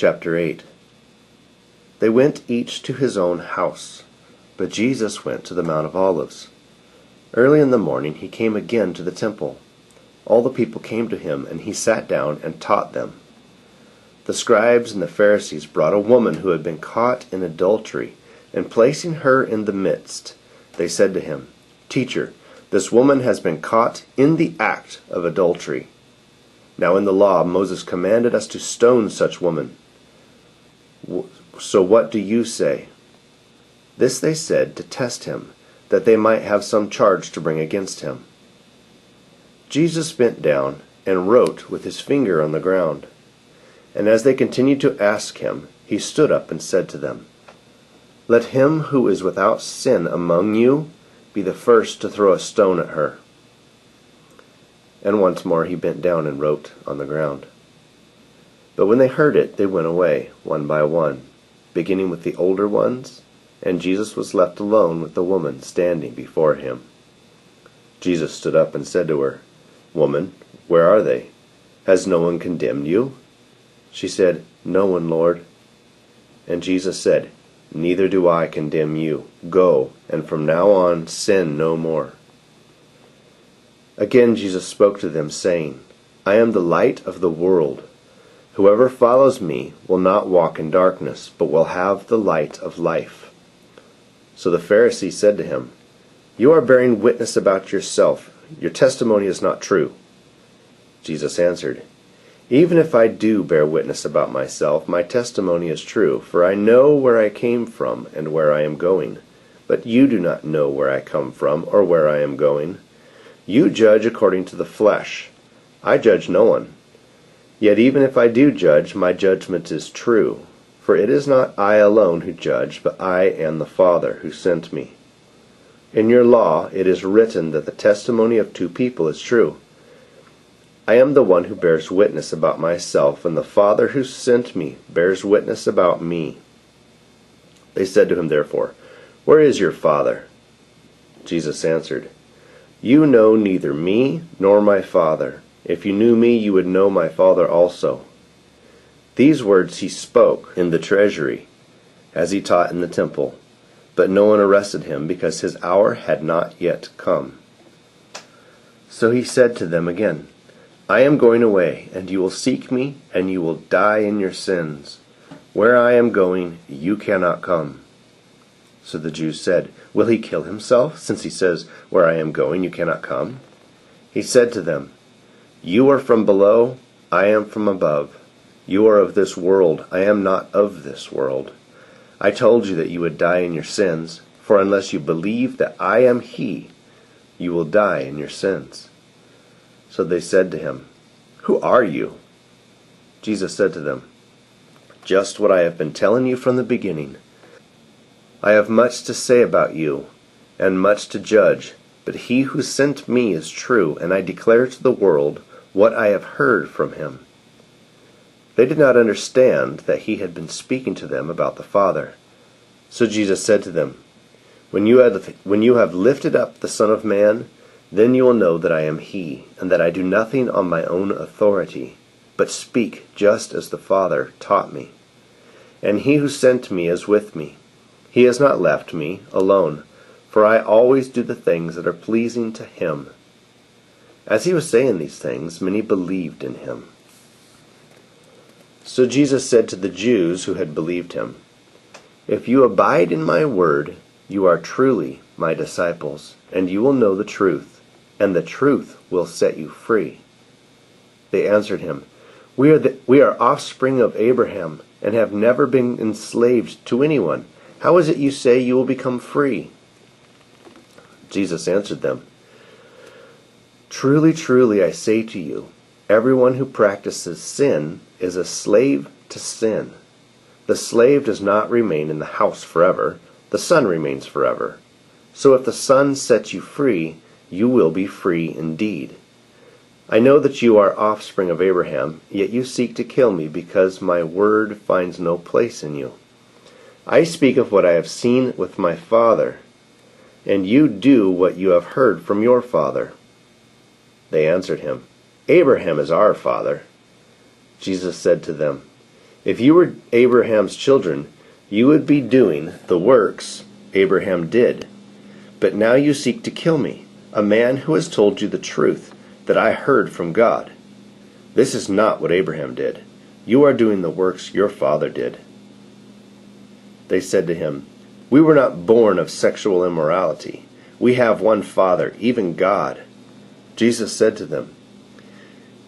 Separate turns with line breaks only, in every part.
Chapter 8. They went each to his own house, but Jesus went to the Mount of Olives. Early in the morning he came again to the temple. All the people came to him, and he sat down and taught them. The scribes and the Pharisees brought a woman who had been caught in adultery, and placing her in the midst, they said to him, "Teacher, this woman has been caught in the act of adultery. Now in the law Moses commanded us to stone such women. So what do you say?" This they said to test him, that they might have some charge to bring against him. Jesus bent down and wrote with his finger on the ground. And as they continued to ask him, he stood up and said to them, "Let him who is without sin among you be the first to throw a stone at her." And once more he bent down and wrote on the ground. But when they heard it, they went away, one by one, beginning with the older ones, and Jesus was left alone with the woman standing before him. Jesus stood up and said to her, "Woman, where are they? Has no one condemned you?" She said, "No one, Lord." And Jesus said, "Neither do I condemn you. Go, and from now on sin no more." Again Jesus spoke to them, saying, "I am the light of the world. Whoever follows me will not walk in darkness, but will have the light of life." So the Pharisees said to him, "You are bearing witness about yourself. Your testimony is not true." Jesus answered, "Even if I do bear witness about myself, my testimony is true, for I know where I came from and where I am going. But you do not know where I come from or where I am going. You judge according to the flesh. I judge no one. Yet even if I do judge, my judgment is true. For it is not I alone who judge, but I and the Father who sent me. In your law it is written that the testimony of two people is true. I am the one who bears witness about myself, and the Father who sent me bears witness about me." They said to him therefore, "Where is your Father?" Jesus answered, "You know neither me nor my Father. If you knew me, you would know my Father also." These words he spoke in the treasury, as he taught in the temple, but no one arrested him, because his hour had not yet come. So he said to them again, "I am going away, and you will seek me, and you will die in your sins. Where I am going, you cannot come." So the Jews said, "Will he kill himself, since he says, 'Where I am going, you cannot come'?" He said to them, "You are from below, I am from above. You are of this world, I am not of this world. I told you that you would die in your sins, for unless you believe that I am he, you will die in your sins." So they said to him, "Who are you?" Jesus said to them, "Just what I have been telling you from the beginning. I have much to say about you, and much to judge, but he who sent me is true, and I declare to the world what I have heard from him." They did not understand that he had been speaking to them about the Father. So Jesus said to them, When you have lifted up the Son of Man, then you will know that I am he, and that I do nothing on my own authority, but speak just as the Father taught me. And he who sent me is with me. He has not left me alone, for I always do the things that are pleasing to him. As he was saying these things, many believed in him. So Jesus said to the Jews who had believed him, "If you abide in my word, you are truly my disciples, and you will know the truth, and the truth will set you free." They answered him, We are offspring of Abraham, and have never been enslaved to anyone. How is it you say you will become free?" Jesus answered them, "Truly, truly, I say to you, everyone who practices sin is a slave to sin. The slave does not remain in the house forever. The Son remains forever. So if the Son sets you free, you will be free indeed. I know that you are offspring of Abraham, yet you seek to kill me because my word finds no place in you. I speak of what I have seen with my Father, and you do what you have heard from your father." They answered him, "Abraham is our father." Jesus said to them, If you were Abraham's children, you would be doing the works Abraham did. But now you seek to kill me, a man who has told you the truth that I heard from God. This is not what Abraham did. You are doing the works your father did." They said to him, "We were not born of sexual immorality. We have one Father, even God." Jesus said to them,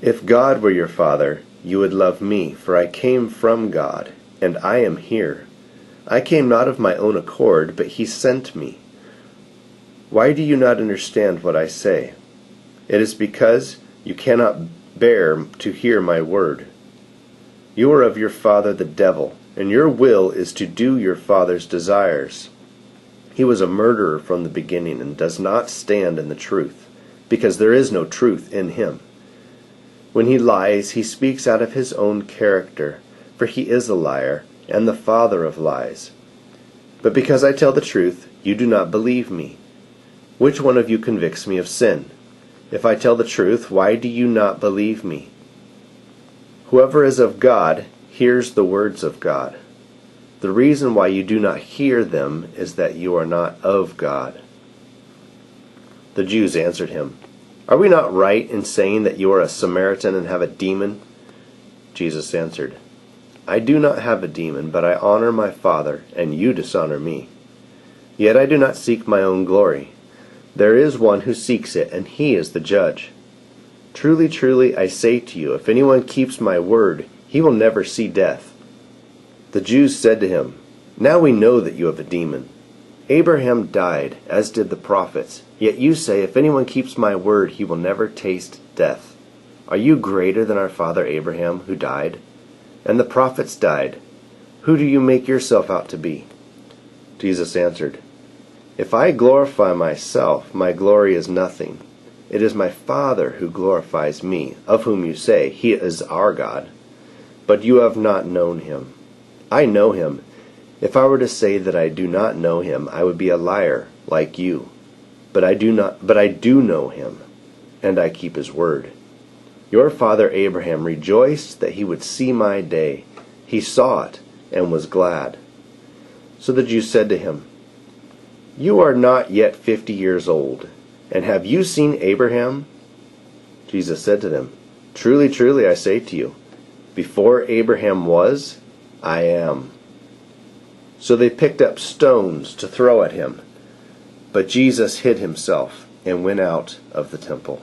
"If God were your Father, you would love me, for I came from God, and I am here. I came not of my own accord, but He sent me. Why do you not understand what I say? It is because you cannot bear to hear my word. You are of your father the devil, and your will is to do your father's desires. He was a murderer from the beginning and does not stand in the truth, because there is no truth in him. When he lies, he speaks out of his own character, for he is a liar and the father of lies. But because I tell the truth, you do not believe me. Which one of you convicts me of sin? If I tell the truth, why do you not believe me? Whoever is of God hears the words of God. The reason why you do not hear them is that you are not of God." The Jews answered him, "Are we not right in saying that you are a Samaritan and have a demon?" Jesus answered, "I do not have a demon, but I honor my Father, and you dishonor me. Yet I do not seek my own glory. There is one who seeks it, and he is the judge. Truly, truly, I say to you, if anyone keeps my word, he will never see death." The Jews said to him, "Now we know that you have a demon. Abraham died, as did the prophets. Yet you say, if anyone keeps my word, he will never taste death. Are you greater than our father Abraham, who died? And the prophets died. Who do you make yourself out to be?" Jesus answered, "If I glorify myself, my glory is nothing. It is my Father who glorifies me, of whom you say, He is our God. But you have not known Him. I know Him. If I were to say that I do not know Him, I would be a liar, like you. But I do know Him, and I keep His word. Your father Abraham rejoiced that he would see my day. He saw it, and was glad." So the Jews said to him, "You are not yet 50 years old, and have you seen Abraham?" Jesus said to them, "Truly, truly, I say to you, before Abraham was, I am." So they picked up stones to throw at him. But Jesus hid himself and went out of the temple.